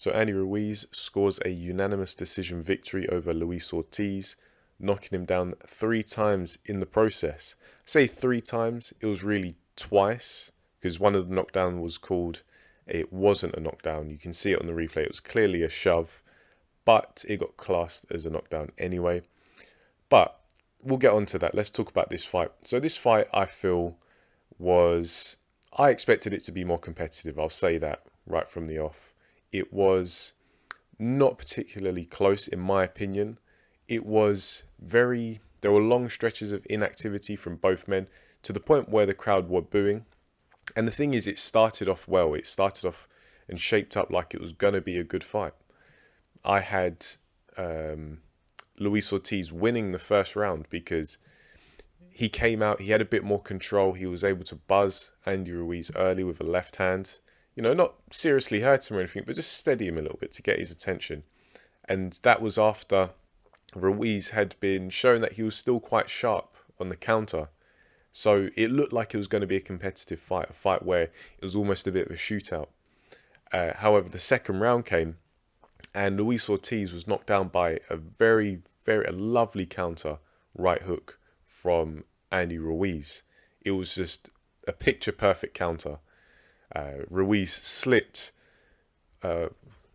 So Andy Ruiz scores a unanimous decision victory over Luis Ortiz, knocking him down 3 times in the process. Say 3 times, it was really twice, because one of the knockdown was called, it wasn't a knockdown. You can see it on the replay, it was clearly a shove, but it got classed as a knockdown anyway. But we'll get on to that. Let's talk about this fight. So this fight, I feel, I expected it to be more competitive. I'll say that right from the off. It was not particularly close, in my opinion. There were long stretches of inactivity from both men to the point where the crowd were booing. And the thing is, it started off well. It started off and shaped up like it was going to be a good fight. I had Luis Ortiz winning the first round because he came out, he had a bit more control. He was able to buzz Andy Ruiz early with a left hand. Not seriously hurt him or anything, but just steady him a little bit to get his attention. And that was after Ruiz had been showing that he was still quite sharp on the counter. So it looked like it was going to be a competitive fight, a fight where it was almost a bit of a shootout. However, the second round came and Luis Ortiz was knocked down by a very lovely counter right hook from Andy Ruiz. It was just a picture perfect counter. Ruiz slipped. I'm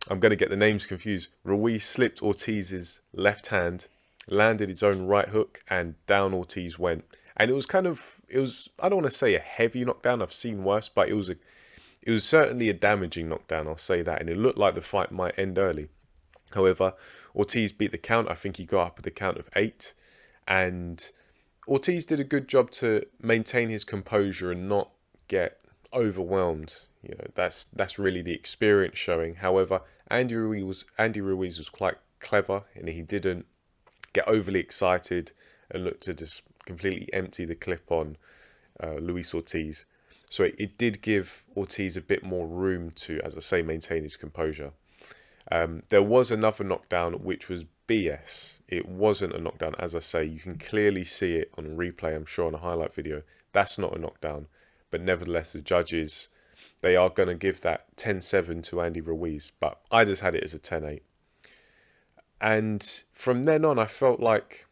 going to get the names confused. Ruiz slipped Ortiz's left hand, landed his own right hook, and down Ortiz went. And it was I don't want to say a heavy knockdown. I've seen worse, but it was certainly a damaging knockdown. I'll say that. And it looked like the fight might end early. However, Ortiz beat the count. I think he got up at the count of 8, and Ortiz did a good job to maintain his composure and not get overwhelmed. That's really the experience showing. However, Andy Ruiz was quite clever, and he didn't get overly excited and look to just completely empty the clip on Luis Ortiz. So it did give Ortiz a bit more room to, as I say, maintain his composure. There was another knockdown which was BS. It wasn't a knockdown, as I say. You can clearly see it on replay, I'm sure, on a highlight video. That's not a knockdown. But nevertheless, the judges, they are going to give that 10-7 to Andy Ruiz. But I just had it as a 10-8. And from then on, I felt like,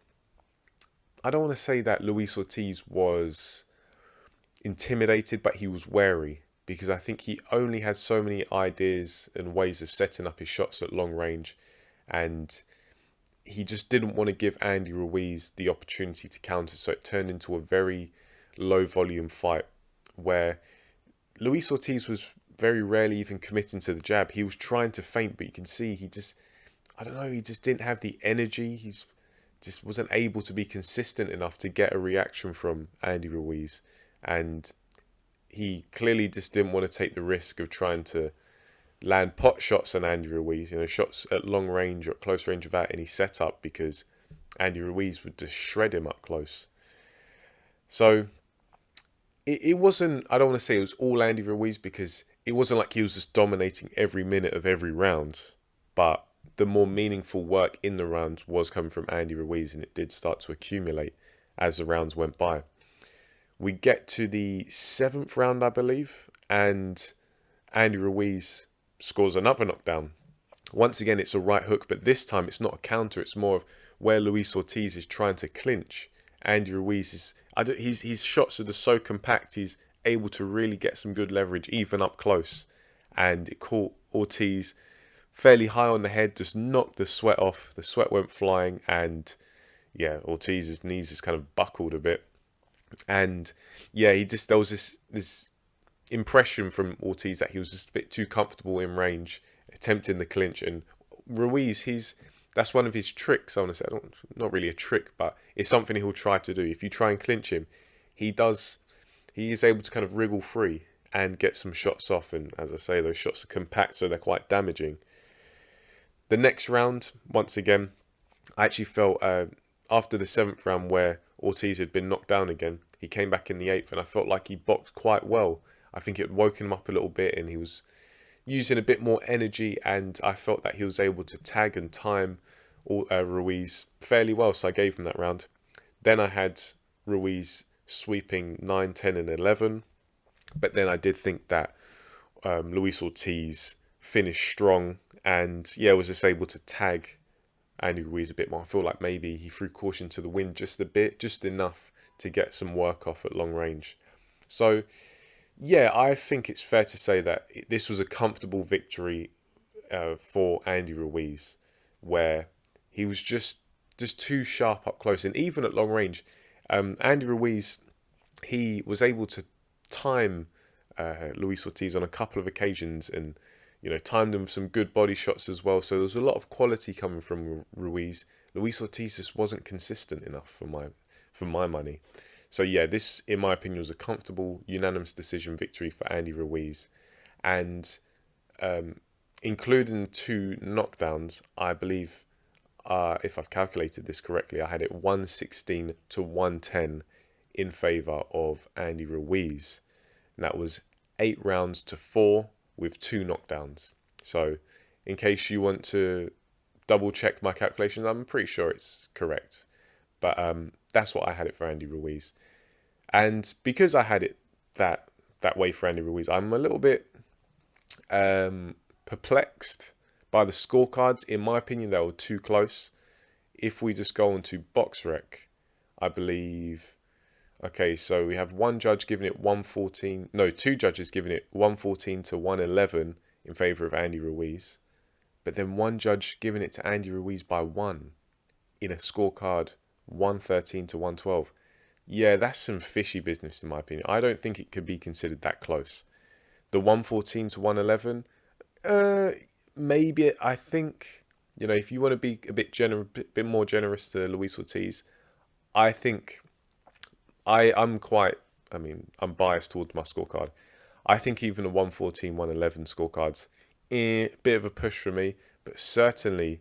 I don't want to say that Luis Ortiz was intimidated, but he was wary. Because I think he only had so many ideas and ways of setting up his shots at long range. And he just didn't want to give Andy Ruiz the opportunity to counter. So it turned into a very low volume fight where Luis Ortiz was very rarely even committing to the jab. He was trying to feint, but you can see he just didn't have the energy. He just wasn't able to be consistent enough to get a reaction from Andy Ruiz. And he clearly just didn't want to take the risk of trying to land pot shots on Andy Ruiz, shots at long range or at close range without any setup, because Andy Ruiz would just shred him up close. So it wasn't, I don't want to say it was all Andy Ruiz, because it wasn't like he was just dominating every minute of every round, but the more meaningful work in the rounds was coming from Andy Ruiz, and it did start to accumulate as the rounds went by. We get to the 7th round, I believe, and Andy Ruiz scores another knockdown. Once again, it's a right hook, but this time it's not a counter. It's more of where Luis Ortiz is trying to clinch. Andy Ruiz his shots are just so compact. He's able to really get some good leverage, even up close. And it caught Ortiz fairly high on the head, just knocked the sweat off. The sweat went flying, and yeah, Ortiz's knees just kind of buckled a bit. And yeah, there was this impression from Ortiz that he was just a bit too comfortable in range, attempting the clinch. And Ruiz, that's one of his tricks. I want to say, not really a trick, but it's something he'll try to do. If you try and clinch him, he is able to kind of wriggle free and get some shots off. And as I say, those shots are compact, so they're quite damaging. The next round, once again, I actually felt after the 7th round where Ortiz had been knocked down again, he came back in the 8th, and I felt like he boxed quite well. I think it woke him up a little bit, and he was using a bit more energy, and I felt that he was able to tag and time Ruiz fairly well, so I gave him that round. Then I had Ruiz sweeping 9, 10 and 11, but then I did think that Luis Ortiz finished strong and yeah, was just able to tag Andy Ruiz a bit more. I feel like maybe he threw caution to the wind just a bit, just enough to get some work off at long range. So yeah, I think it's fair to say that this was a comfortable victory for Andy Ruiz, where he was just too sharp up close, and even at long range, Andy Ruiz, he was able to time Luis Ortiz on a couple of occasions, and timed him with some good body shots as well. So there was a lot of quality coming from Ruiz. Luis Ortiz just wasn't consistent enough for my money. So yeah, this, in my opinion, was a comfortable, unanimous decision victory for Andy Ruiz. And including the 2 knockdowns, I believe, if I've calculated this correctly, I had it 116 to 110 in favour of Andy Ruiz. And that was 8 rounds to 4 with 2 knockdowns. So in case you want to double check my calculations, I'm pretty sure it's correct. But that's what I had it for Andy Ruiz. And because I had it that way for Andy Ruiz, I'm a little bit perplexed by the scorecards. In my opinion, they were too close. If we just go on to BoxRec, I believe, okay, so we have one judge giving it 114, no, 2 judges giving it 114 to 111 in favour of Andy Ruiz, but then one judge giving it to Andy Ruiz by 1 in a scorecard 113 to 112. Yeah, that's some fishy business in my opinion. I don't think it could be considered that close. The 114 to 111, maybe. I think, if you want to be a bit more generous to Luis Ortiz, I think I'm biased towards my scorecard. I think even a 114, 111 scorecards, bit of a push for me, but certainly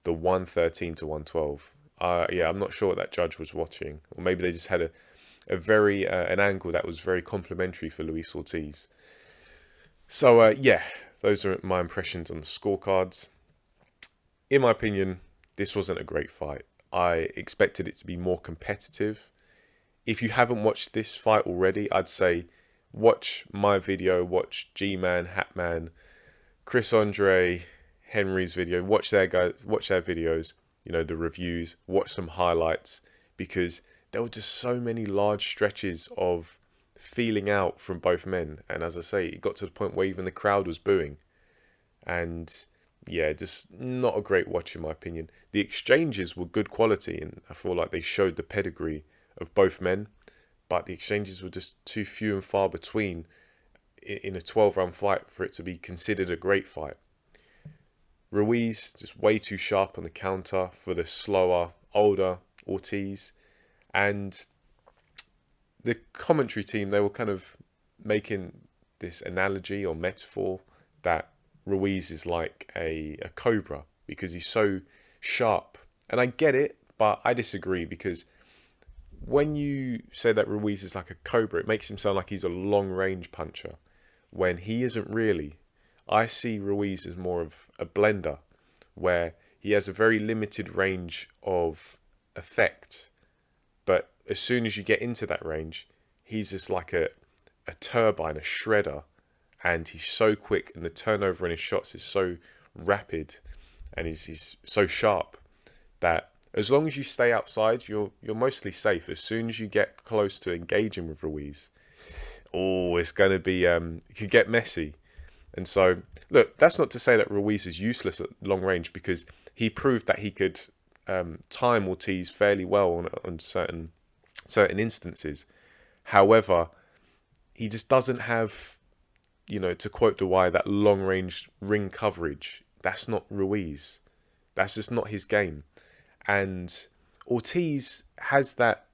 the 113 to 112. Yeah, I'm not sure what that judge was watching, or maybe they just had a very an angle that was very complimentary for Luis Ortiz. So yeah, those are my impressions on the scorecards. In my opinion, this wasn't a great fight. I expected it to be more competitive. If you haven't watched this fight already, I'd say watch my video, watch G-Man, Hatman, Chris Andre, Henry's video, watch their videos, the reviews, watch some highlights, because there were just so many large stretches of feeling out from both men. And as I say, it got to the point where even the crowd was booing. And yeah, just not a great watch in my opinion. The exchanges were good quality, and I feel like they showed the pedigree of both men, but the exchanges were just too few and far between in a 12-round fight for it to be considered a great fight. Ruiz just way too sharp on the counter for the slower, older Ortiz, and the commentary team, they were kind of making this analogy or metaphor that Ruiz is like a cobra because he's so sharp. And I get it, but I disagree, because when you say that Ruiz is like a cobra, it makes him sound like he's a long-range puncher, when he isn't really. I see Ruiz as more of a blender, where he has a very limited range of effect, but as soon as you get into that range, he's just like a turbine, a shredder, and he's so quick, and the turnover in his shots is so rapid, and he's so sharp that as long as you stay outside, you're mostly safe. As soon as you get close to engaging with Ruiz, it's going to be it could get messy. And so, look, that's not to say that Ruiz is useless at long range, because he proved that he could time Ortiz fairly well on certain instances. However, he just doesn't have, to quote the wire, that long range ring coverage. That's not Ruiz. That's just not his game. And Ortiz has that.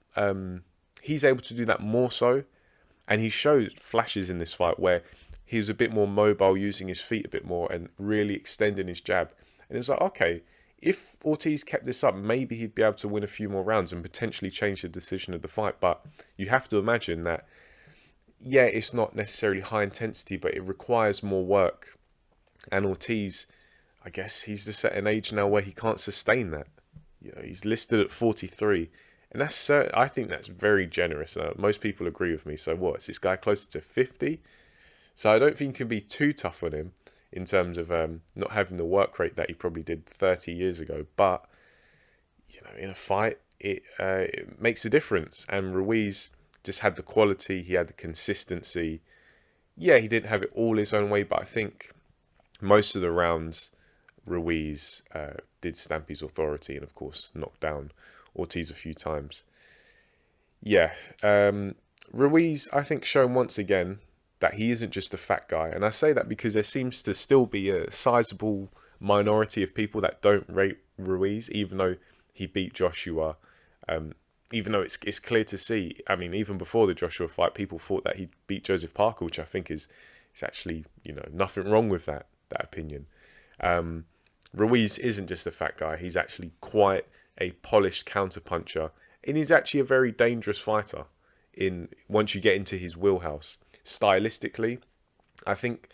He's able to do that more so, and he showed flashes in this fight where he was a bit more mobile, using his feet a bit more and really extending his jab. And it was like, okay, if Ortiz kept this up, maybe he'd be able to win a few more rounds and potentially change the decision of the fight. But you have to imagine that, yeah, it's not necessarily high intensity, but it requires more work. And Ortiz, I guess he's just at an age now where he can't sustain that. He's listed at 43. And I think that's very generous. Most people agree with me. So what, is this guy closer to 50? So I don't think you can be too tough on him. in terms of not having the work rate that he probably did 30 years ago. But, you know, in a fight, it makes a difference. And Ruiz just had the quality, he had the consistency. Yeah, he didn't have it all his own way, but I think most of the rounds, Ruiz did stamp his authority and, of course, knocked down Ortiz a few times. Yeah, Ruiz, I think, shown once again that he isn't just a fat guy. And I say that because there seems to still be a sizable minority of people that don't rate Ruiz, even though he beat Joshua. Even though it's clear to see, I mean, even before the Joshua fight, people thought that he beat Joseph Parker, which I think is actually, you know, nothing wrong with that opinion. Ruiz isn't just a fat guy. He's actually quite a polished counterpuncher, and he's actually a very dangerous fighter once you get into his wheelhouse. Stylistically, I think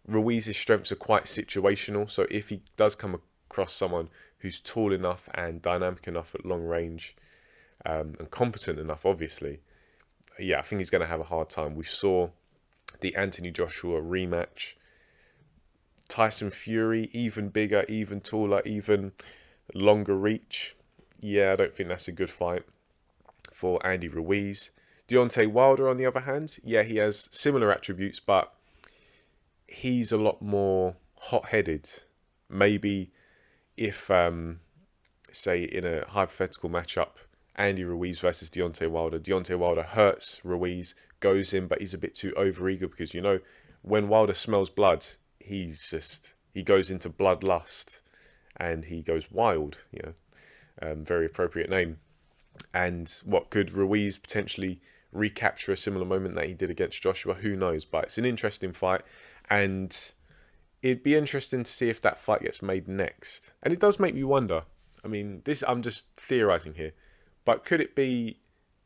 Ruiz's strengths are quite situational. So if he does come across someone who's tall enough and dynamic enough at long range, and competent enough, obviously, yeah, I think he's going to have a hard time. We saw the Anthony Joshua rematch. Tyson Fury, even bigger, even taller, even longer reach. Yeah, I don't think that's a good fight for Andy Ruiz. Deontay Wilder, on the other hand, yeah, he has similar attributes, but he's a lot more hot-headed. Maybe if, say, in a hypothetical matchup, Andy Ruiz versus Deontay Wilder hurts Ruiz, goes in, but he's a bit too overeager because, you know, when Wilder smells blood, he goes into bloodlust and he goes wild, you know, very appropriate name. And what could Ruiz potentially recapture a similar moment that he did against Joshua? Who knows? But it's an interesting fight, and it'd be interesting to see if that fight gets made next. And it does make me wonder. I mean, I'm just theorizing here, but could it be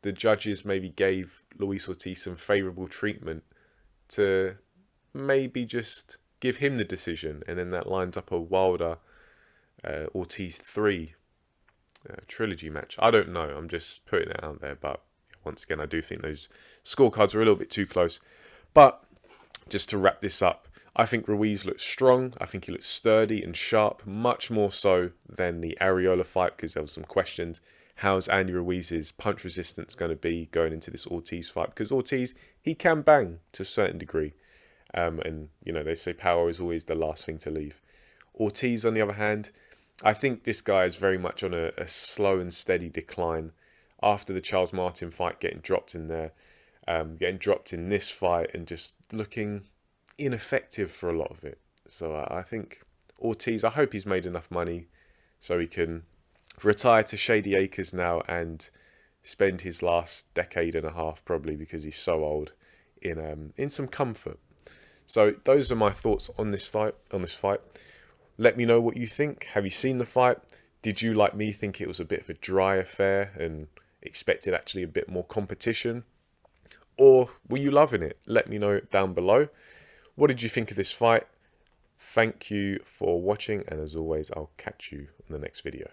the judges maybe gave Luis Ortiz some favourable treatment to maybe just give him the decision, and then that lines up a Wilder Ortiz 3 trilogy match? I don't know. I'm just putting it out there, but once again, I do think those scorecards are a little bit too close. But just to wrap this up, I think Ruiz looks strong. I think he looks sturdy and sharp, much more so than the Arreola fight, because there were some questions. How's Andy Ruiz's punch resistance going to be going into this Ortiz fight? Because Ortiz, he can bang to a certain degree. And, you know, they say power is always the last thing to leave. Ortiz, on the other hand, I think this guy is very much on a slow and steady decline. After the Charles Martin fight, getting dropped in there, getting dropped in this fight, and just looking ineffective for a lot of it. So I think Ortiz, I hope he's made enough money so he can retire to Shady Acres now and spend his last decade and a half, probably because he's so old, in some comfort. So those are my thoughts on this fight. Let me know what you think. Have you seen the fight? Did you, like me, think it was a bit of a dry affair and expected actually a bit more competition? Or were you loving it? Let me know down below. What did you think of this fight? Thank you for watching, and as always, I'll catch you in the next video.